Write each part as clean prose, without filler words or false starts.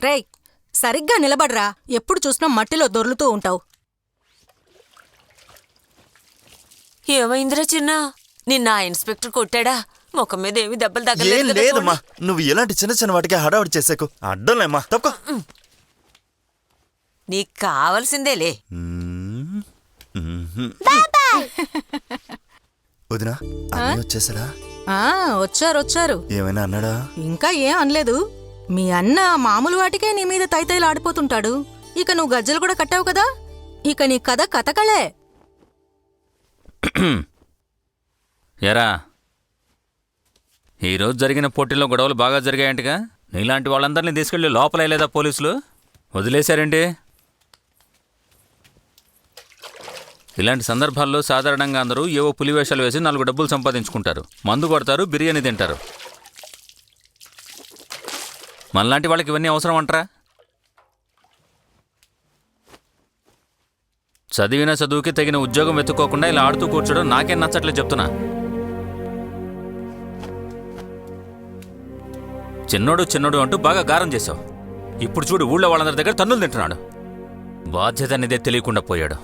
రేయ్, సరిగ్గా నిలబడరా. ఎప్పుడు చూసినా మట్టిలో దొర్లుతూ ఉంటావు. ఏమైందిరా చిన్న? నిన్న ఇన్స్పెక్టర్ కొట్టాడా? ముఖం మీద ఏమి దెబ్బలు తగ్గలేదు. లేదమ్మా, నువ్వు ఇలాంటి చిన్న చిన్న వాటికి హడావుడి చేసాకు. అడ్డంలేమ్మా, తప్పుకో. నీకు కావాల్సిందేలే. వదినా, వచ్చేసాడా? వచ్చారు. ఏమైనా అన్నాడా? ఇంకా ఏం అనలేదు. మీ అన్న మామూలు వాటికే నీ మీద తైతైలు ఆడిపోతుంటాడు. ఇక నువ్వు గజ్జలు కూడా కట్టావు కదా, ఇక నీ కథ కథకళే. ఎరా, ఈరోజు జరిగిన పోటీల్లో గొడవలు బాగా జరిగాయంటగా? నీలాంటి వాళ్ళందరినీ తీసుకెళ్లి లోపలేదా పోలీసులు? వదిలేశారేంటి? ఇలాంటి సందర్భాల్లో సాధారణంగా అందరూ ఏవో పులివేషాలు వేసి 4 డబ్బులు సంపాదించుకుంటారు, మందు కొడతారు, బిర్యానీ తింటారు. మనలాంటి వాళ్ళకి ఇవన్నీ అవసరం అంటారా? చదివిన చదువుకి తగిన ఉద్యోగం వెతుక్కోకుండా ఇలా ఆడుతూ కూర్చోడం నాకేం నచ్చట్లేదు చెప్తున్నా. చిన్నోడు అంటూ బాగా గారం చేశావు. ఇప్పుడు చూడు, ఊళ్ళో వాళ్ళందరి దగ్గర తన్నులు తింటున్నాడు. బాధ్యత అనేదే తెలియకుండా పోయాడు.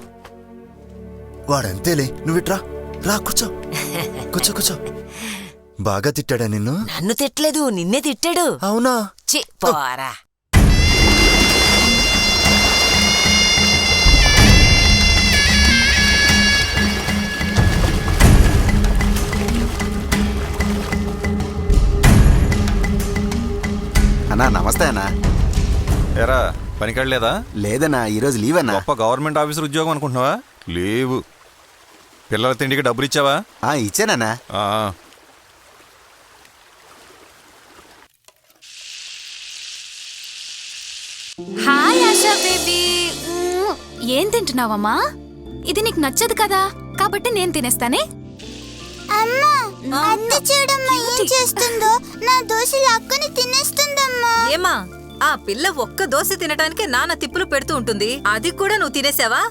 వాడంతేలే, నువ్విట్రా, రా కూర్చో. కూర్చో. బాగా తిట్టాడా నిన్ను? నన్ను తిట్టలేదు, నిన్నే తిట్టాడు. అవునా? పోరా. అన్నా నమస్తే అన్నా. ఎరా, పనికెళ్ళలేదా? లేదన్నా, ఈరోజు లీవ్ అన్నా. గొప్ప గవర్నమెంట్ ఆఫీసర్ ఉద్యోగం అనుకుంటున్నావా? లీవు. పిల్లల తిండికి డబ్బులు ఇచ్చావా? ఇచ్చానన్నా. Hi Asha baby. ఏం తింటున్నావమ్మా? ఇది నీకు నచ్చదు కదా, కాబట్టి నేను తినేస్తానే. అమ్మా, అత్త చూడమ్మా ఏం చేస్తుందో. నా దోశలు అక్కని తినేస్తుందమ్మా. ఏమా, ఆ పిల్ల ఒక్క దోశ తినడానికి నాన్న తిప్పులు పెడుతూ ఉంటుంది, అది కూడా నువ్వు తినేసావా?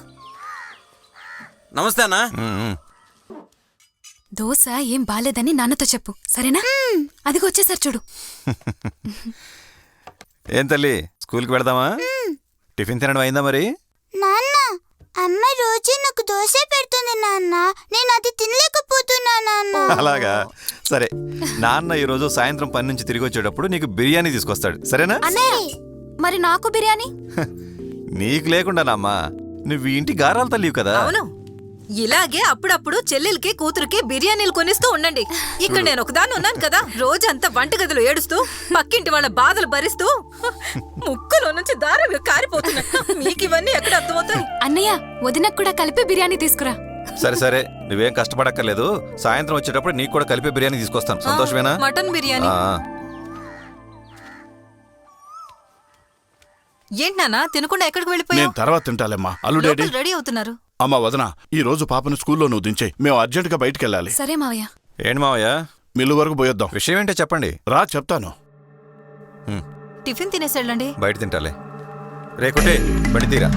నమస్తే అన్నా. దోశ ఏం బాలేదని నాన్నతో చెప్పు, సరేనా? అదిగో వచ్చేసారు చూడు. ఏం తల్లి, స్కూల్కి వెళదామా? టిఫిన్ తినడం అయిందా మరి? నాన్న, అమ్మ రోజు నాకు దోశ పెడుతుంది నాన్న, నేను అది తినలేకపోతున్నా నాన్న. అలాగా, సరే. నాన్న ఈరోజు సాయంత్రం పని నుంచి తిరిగి వచ్చేటప్పుడు నీకు బిర్యానీ తీసుకొస్తాడు, సరేనా? మరి నాకు బిర్యానీ? నీకు లేకుండానమ్మా, నువ్వు ఇంటి గారాలు తల్లివి కదా. అవును, ఇలాగే అప్పుడప్పుడు చెల్లెలకి కూతురికి బిర్యానీలు కొనిస్తూ ఉండండి. ఇక్కడ నేను ఒకదాన్ని ఉన్నాను కదా, రోజంతా వంటగదిలో ఏడుస్తూ పక్కింటి వాళ్ళ బాధలు భరిస్తూ ముక్కులో నుంచి దారం కారిపోతున్నా. మీకు ఇవన్నీ ఎక్కడ అర్థమవుతాయి? అన్నయ్య, వదినకు కూడా కలిపి బిర్యానీ తీసుకురా. సరే, నువ్వేం కష్టపడక్కర్లేదు. సాయంత్రం వచ్చేటప్పుడు నీకు కూడా కలిపి బిర్యానీ తీసుకొస్తాను. సంతోషమేనా? మటన్ బిర్యానీ. ఏంటన్నా తినకుండా ఎక్కడికి వెళ్ళిపోయావు? నేను తర్వాత తింటాలేమ్మా. అల్లుడేడి? రెడీ అవుతున్నారు. అమ్మా వదనా, ఈ రోజు పాపను స్కూల్లో నువ్వు దించేయి, మేము అర్జెంటుగా బయటికెళ్ళాలి. సరే మావయ్య. ఏంటి మావయ్య? మిల్లు వరకు పోయొద్దాం. విషయం ఏంటో చెప్పండి. రా చెప్తాను. టిఫిన్ తినేసి వెళ్ళండి. బయట తింటాలే. రేకుటే బండి తీరా.